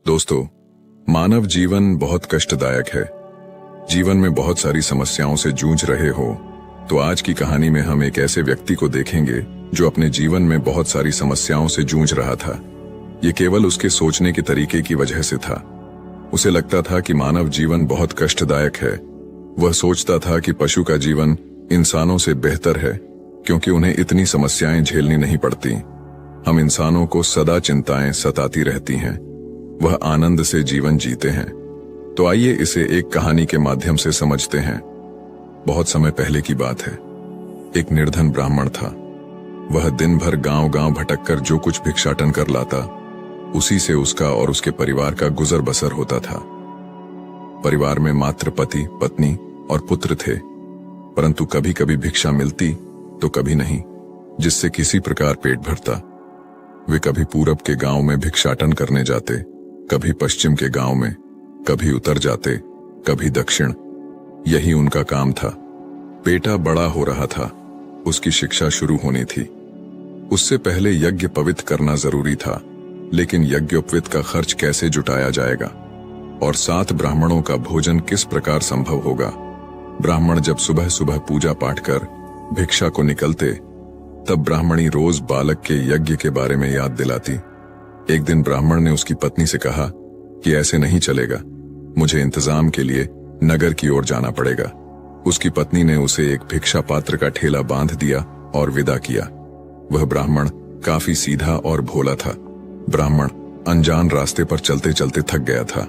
दोस्तों, मानव जीवन बहुत कष्टदायक है। जीवन में बहुत सारी समस्याओं से जूझ रहे हो तो आज की कहानी में हम एक ऐसे व्यक्ति को देखेंगे जो अपने जीवन में बहुत सारी समस्याओं से जूझ रहा था। ये केवल उसके सोचने के तरीके की वजह से था। उसे लगता था कि मानव जीवन बहुत कष्टदायक है। वह सोचता था कि पशु का जीवन इंसानों से बेहतर है क्योंकि उन्हें इतनी समस्याएं झेलनी नहीं पड़ती। हम इंसानों को सदा चिंताएं सताती रहती हैं, वह आनंद से जीवन जीते हैं। तो आइए इसे एक कहानी के माध्यम से समझते हैं। बहुत समय पहले की बात है। एक निर्धन ब्राह्मण था। वह दिन भर गांव-गांव भटककर जो कुछ भिक्षाटन कर लाता, उसी से उसका और उसके परिवार का गुजर बसर होता था। परिवार में मात्र पति, पत्नी और पुत्र थे, परंतु कभी कभी भिक्षा मिलती तो कभी नहीं, जिससे किसी प्रकार पेट भरता। वे कभी पूरब के गांव में भिक्षाटन करने जाते, कभी पश्चिम के गांव में, कभी उतर जाते, कभी दक्षिण। यही उनका काम था। बेटा बड़ा हो रहा था, उसकी शिक्षा शुरू होनी थी। उससे पहले यज्ञ पवित्र करना जरूरी था, लेकिन यज्ञोपवीत का खर्च कैसे जुटाया जाएगा और 7 ब्राह्मणों का भोजन किस प्रकार संभव होगा। ब्राह्मण जब सुबह सुबह पूजा पाठ कर भिक्षा को निकलते, तब ब्राह्मणी रोज बालक के यज्ञ के बारे में याद दिलाती। एक दिन ब्राह्मण ने उसकी पत्नी से कहा कि ऐसे नहीं चलेगा, मुझे इंतजाम के लिए नगर की ओर जाना पड़ेगा। उसकी पत्नी ने उसे एक भिक्षा पात्र का ठेला बांध दिया और विदा किया। वह ब्राह्मण काफी सीधा और भोला था। ब्राह्मण अनजान रास्ते पर चलते चलते थक गया था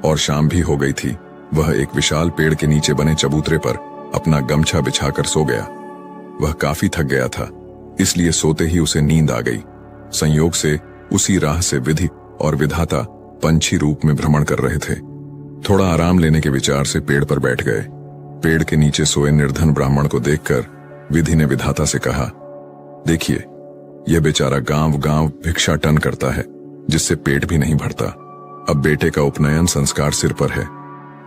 और शाम भी हो गई थी। वह एक विशाल पेड़ के नीचे बने चबूतरे पर अपना गमछा बिछाकर सो गया। वह काफी थक गया था, इसलिए सोते ही उसे नींद आ गई। संयोग से उसी राह से विधि और विधाता पंछी रूप में भ्रमण कर रहे थे। थोड़ा आराम लेने के विचार से पेड़ पर बैठ गए। पेड़ के नीचे सोए निर्धन ब्राह्मण को देखकर विधि ने विधाता से कहा, देखिए, यह बेचारा गांव-गांव भिक्षाटन करता है, जिससे पेट भी नहीं भरता। अब बेटे का उपनयन संस्कार सिर पर है,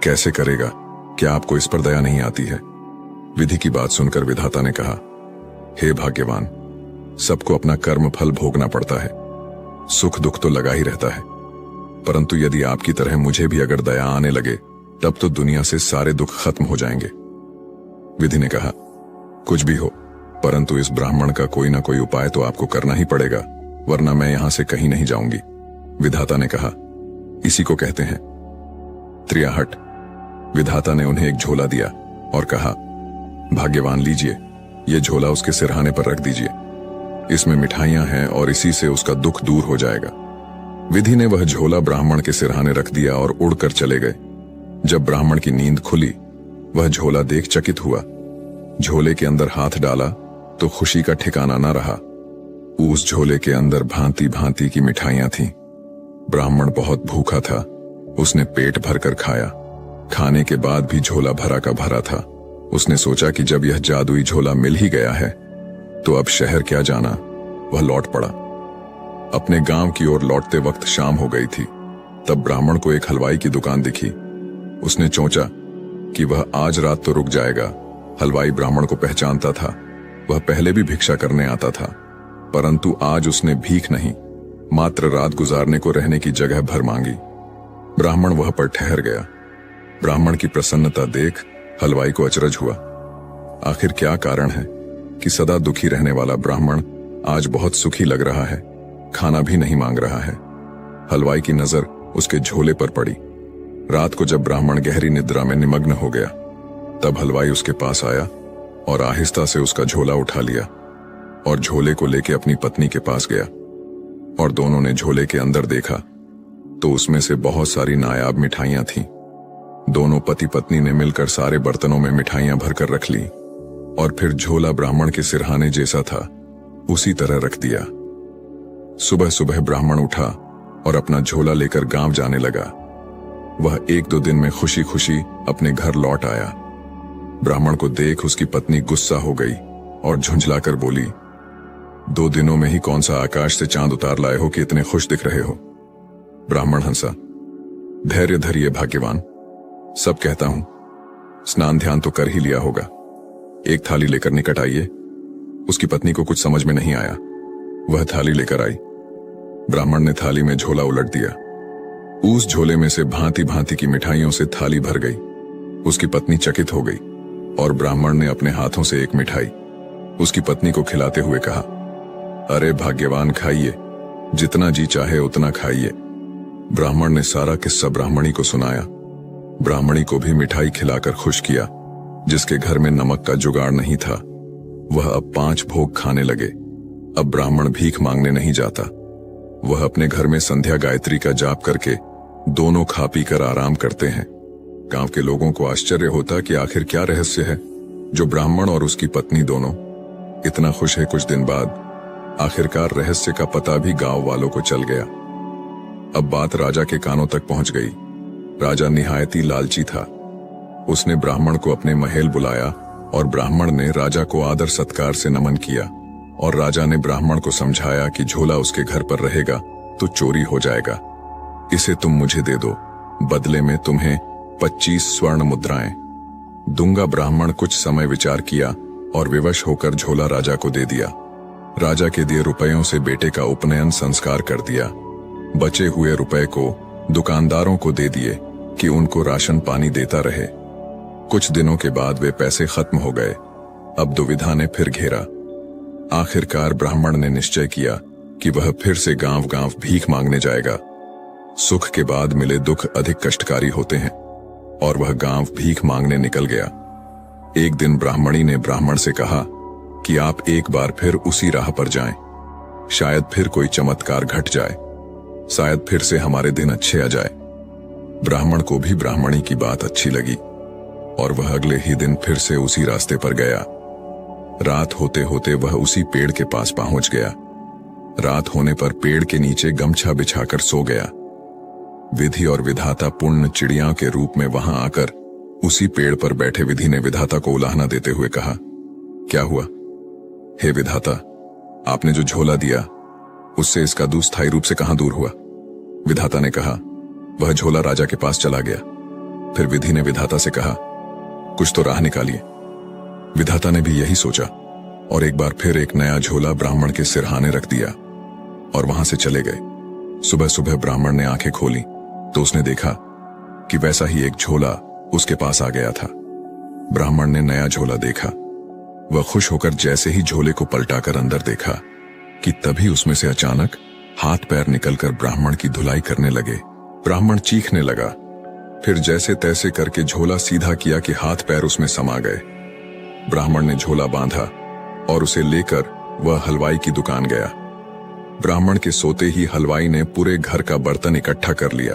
कैसे करेगा? क्या आपको इस पर दया नहीं आती है? विधि की बात सुनकर विधाता ने कहा, हे भाग्यवान, सबको अपना कर्म फल भोगना पड़ता है। सुख दुख तो लगा ही रहता है, परंतु यदि आपकी तरह मुझे भी अगर दया आने लगे, तब तो दुनिया से सारे दुख खत्म हो जाएंगे। विधि ने कहा, कुछ भी हो, परंतु इस ब्राह्मण का कोई ना कोई उपाय तो आपको करना ही पड़ेगा, वरना मैं यहां से कहीं नहीं जाऊंगी। विधाता ने कहा, इसी को कहते हैं त्रियाहट। विधाता ने उन्हें एक झोला दिया और कहा, भाग्यवान लीजिए, ये झोला उसके सिरहाने पर रख दीजिए। इसमें मिठाइयां हैं और इसी से उसका दुख दूर हो जाएगा। विधि ने वह झोला ब्राह्मण के सिरहाने रख दिया और उड़कर चले गए। जब ब्राह्मण की नींद खुली, वह झोला देख चकित हुआ। झोले के अंदर हाथ डाला तो खुशी का ठिकाना न रहा। उस झोले के अंदर भांति भांति की मिठाइयां थीं। ब्राह्मण बहुत भूखा था, उसने पेट भरकर खाया। खाने के बाद भी झोला भरा का भरा था। उसने सोचा कि जब यह जादुई झोला मिल ही गया है, तो अब शहर क्या जाना। वह लौट पड़ा। अपने गांव की ओर लौटते वक्त शाम हो गई थी। तब ब्राह्मण को एक हलवाई की दुकान दिखी। उसने सोचा कि वह आज रात तो रुक जाएगा। हलवाई ब्राह्मण को पहचानता था। वह पहले भी भिक्षा करने आता था, परंतु आज उसने भीख नहीं, मात्र रात गुजारने को रहने की जगह भर मांगी। ब्राह्मण वह पर ठहर गया। ब्राह्मण की प्रसन्नता देख हलवाई को अचरज हुआ। आखिर क्या कारण है कि सदा दुखी रहने वाला ब्राह्मण आज बहुत सुखी लग रहा है, खाना भी नहीं मांग रहा है। हलवाई की नजर उसके झोले पर पड़ी। रात को जब ब्राह्मण गहरी निद्रा में निमग्न हो गया, तब हलवाई उसके पास आया और आहिस्ता से उसका झोला उठा लिया और झोले को लेकर अपनी पत्नी के पास गया। और दोनों ने झोले के अंदर देखा तो उसमें से बहुत सारी नायाब मिठाइयां थीं। दोनों पति पत्नी ने मिलकर सारे बर्तनों में मिठाइयां भरकर रख ली और फिर झोला ब्राह्मण के सिरहाने जैसा था उसी तरह रख दिया। सुबह सुबह ब्राह्मण उठा और अपना झोला लेकर गांव जाने लगा। वह 1-2 दिन में खुशी खुशी अपने घर लौट आया। ब्राह्मण को देख उसकी पत्नी गुस्सा हो गई और झुंझलाकर बोली, 2 दिनों में ही कौन सा आकाश से चांद उतार लाए हो कि इतने खुश दिख रहे हो? ब्राह्मण हंसा, धैर्य धरिए भाग्यवान, सब कहता हूं। स्नान ध्यान तो कर ही लिया होगा। एक थाली लेकर निकट आइए। उसकी पत्नी को कुछ समझ में नहीं आया। वह थाली लेकर आई। ब्राह्मण ने थाली में झोला उलट दिया। उस झोले में से भांति भांति की मिठाइयों से थाली भर गई। उसकी पत्नी चकित हो गई और ब्राह्मण ने अपने हाथों से एक मिठाई उसकी पत्नी को खिलाते हुए कहा, अरे भाग्यवान, खाइए, जितना जी चाहे उतना खाइए। ब्राह्मण ने सारा किस्सा ब्राह्मणी को सुनाया। ब्राह्मणी को भी मिठाई खिलाकर खुश किया। जिसके घर में नमक का जुगाड़ नहीं था वह अब 5 भोग खाने लगे। अब ब्राह्मण भीख मांगने नहीं जाता। वह अपने घर में संध्या गायत्री का जाप करके दोनों खा पी कर आराम करते हैं। गांव के लोगों को आश्चर्य होता कि आखिर क्या रहस्य है जो ब्राह्मण और उसकी पत्नी दोनों इतना खुश है। कुछ दिन बाद आखिरकार रहस्य का पता भी गांव वालों को चल गया। अब बात राजा के कानों तक पहुंच गई। राजा निहायती लालची था। उसने ब्राह्मण को अपने महल बुलाया और ब्राह्मण ने राजा को आदर सत्कार से नमन किया और राजा ने ब्राह्मण को समझाया कि झोला उसके घर पर रहेगा तो चोरी हो जाएगा। इसे तुम मुझे दे दो, बदले में तुम्हें 25 स्वर्ण मुद्राएं दूंगा। ब्राह्मण कुछ समय विचार किया और विवश होकर झोला राजा को दे दिया। राजा के दिए रुपयों से बेटे का उपनयन संस्कार कर दिया। बचे हुए रुपए को दुकानदारों को दे दिए कि उनको राशन पानी देता रहे। कुछ दिनों के बाद वे पैसे खत्म हो गए। अब दुविधा ने फिर घेरा। आखिरकार ब्राह्मण ने निश्चय किया कि वह फिर से गांव गांव भीख मांगने जाएगा। सुख के बाद मिले दुख अधिक कष्टकारी होते हैं और वह गांव भीख मांगने निकल गया। एक दिन ब्राह्मणी ने ब्राह्मण से कहा कि आप एक बार फिर उसी राह पर जाएं। शायद फिर कोई चमत्कार घट जाए, शायद फिर से हमारे दिन अच्छे आ जाए। ब्राह्मण को भी ब्राह्मणी की बात अच्छी लगी और वह अगले ही दिन फिर से उसी रास्ते पर गया। रात होते होते वह उसी पेड़ के पास पहुंच गया। रात होने पर पेड़ के नीचे गमछा बिछाकर सो गया। विधि और विधाता पूर्ण चिड़िया के रूप में वहां आकर उसी पेड़ पर बैठे विधि ने विधाता को उलाहना देते हुए कहा, क्या हुआ? हे विधाता, आपने जो झोला दिया उससे इसका दुस्थायी रूप से कहां दूर हुआ? विधाता ने कहा, वह झोला राजा के पास चला गया। फिर विधि ने विधाता से कहा, कुछ तो राह निकालिए। विधाता ने भी यही सोचा और एक बार फिर एक नया झोला ब्राह्मण के सिरहाने रख दिया और वहां से चले गए। सुबह सुबह ब्राह्मण ने आंखें खोली तो उसने देखा कि वैसा ही एक झोला उसके पास आ गया था। ब्राह्मण ने नया झोला देखा। वह खुश होकर जैसे ही झोले को पलटाकर अंदर देखा कि तभी उसमें से अचानक हाथ पैर निकलकर ब्राह्मण की धुलाई करने लगे। ब्राह्मण चीखने लगा। फिर जैसे तैसे करके झोला सीधा किया कि हाथ पैर उसमें समा गए। ब्राह्मण ने झोला बांधा और उसे लेकर वह हलवाई की दुकान गया। ब्राह्मण के सोते ही हलवाई ने पूरे घर का बर्तन इकट्ठा कर लिया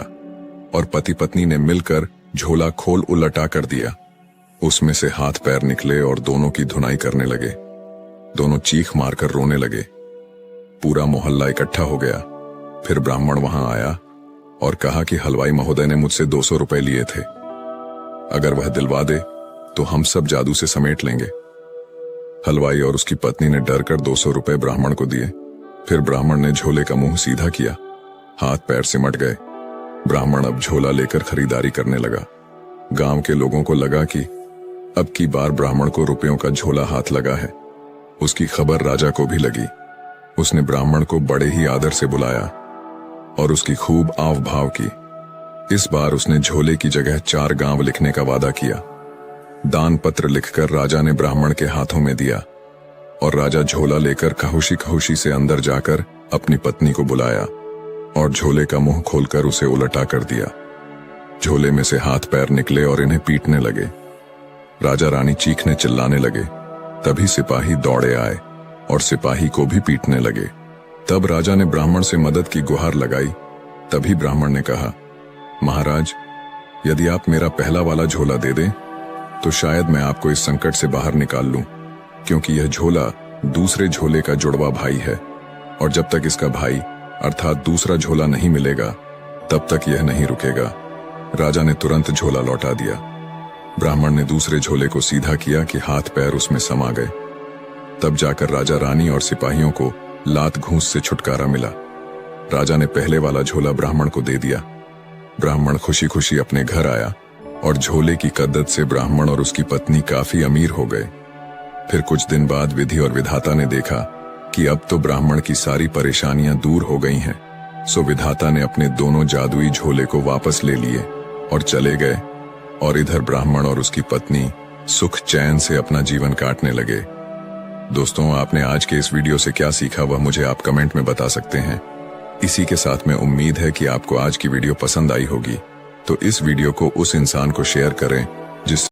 और पति पत्नी ने मिलकर झोला खोल उलटा कर दिया। उसमें से हाथ पैर निकले और दोनों की धुनाई करने लगे। दोनों चीख मारकर रोने लगे। पूरा मोहल्ला इकट्ठा हो गया। फिर ब्राह्मण वहां आया और कहा कि हलवाई महोदय ने मुझसे 200 रुपए लिए थे, अगर वह दिलवा दे तो हम सब जादू से समेट लेंगे। हलवाई और उसकी पत्नी ने डर कर 200 रुपए ब्राह्मण को दिए। फिर ब्राह्मण ने झोले का मुंह सीधा किया। हाथ पैर सिमट गए। ब्राह्मण अब झोला लेकर खरीदारी करने लगा। गांव के लोगों को लगा कि अब की बार ब्राह्मण को रुपयों का झोला हाथ लगा है। उसकी खबर राजा को भी लगी। उसने ब्राह्मण को बड़े ही आदर से बुलाया और उसकी खूब आव भाव की। इस बार उसने झोले की जगह 4 गांव लिखने का वादा किया। दान पत्र लिखकर राजा ने ब्राह्मण के हाथों में दिया और राजा झोला लेकर खहुशी खहुशी से अंदर जाकर अपनी पत्नी को बुलाया और झोले का मुंह खोलकर उसे उलटा कर दिया। झोले में से हाथ पैर निकले और इन्हें पीटने लगे। राजा रानी चीखने चिल्लाने लगे। तभी सिपाही दौड़े आए और सिपाही को भी पीटने लगे। तब राजा ने ब्राह्मण से मदद की गुहार लगाई। तभी ब्राह्मण ने कहा, महाराज, यदि आप मेरा पहला वाला झोला दे दें तो शायद मैं आपको इस संकट से बाहर निकाल लूं, क्योंकि यह झोला दूसरे झोले का जुड़वा भाई है और जब तक इसका भाई अर्थात दूसरा झोला नहीं मिलेगा तब तक यह नहीं रुकेगा। राजा ने तुरंत झोला लौटा दिया। ब्राह्मण ने दूसरे झोले को सीधा किया कि हाथ पैर उसमें समा गए। तब जाकर राजा रानी और सिपाहियों को लात घूंस से छुटकारा मिला। राजा ने पहले वाला झोला ब्राह्मण को दे दिया। ब्राह्मण खुशी खुशी अपने घर आया और झोले की कद्दत से ब्राह्मण और उसकी पत्नी काफी अमीर हो गए। फिर कुछ दिन बाद विधि और विधाता ने देखा कि अब तो ब्राह्मण की सारी परेशानियां दूर हो गई हैं सो विधाता ने अपने दोनों जादुई झोले को वापस ले लिए और चले गए, और इधर ब्राह्मण और उसकी पत्नी सुख चैन से अपना जीवन काटने लगे। दोस्तों, आपने आज के इस वीडियो से क्या सीखा वह मुझे आप कमेंट में बता सकते हैं। इसी के साथ में उम्मीद है कि आपको आज की वीडियो पसंद आई होगी, तो इस वीडियो को उस इंसान को शेयर करें जिस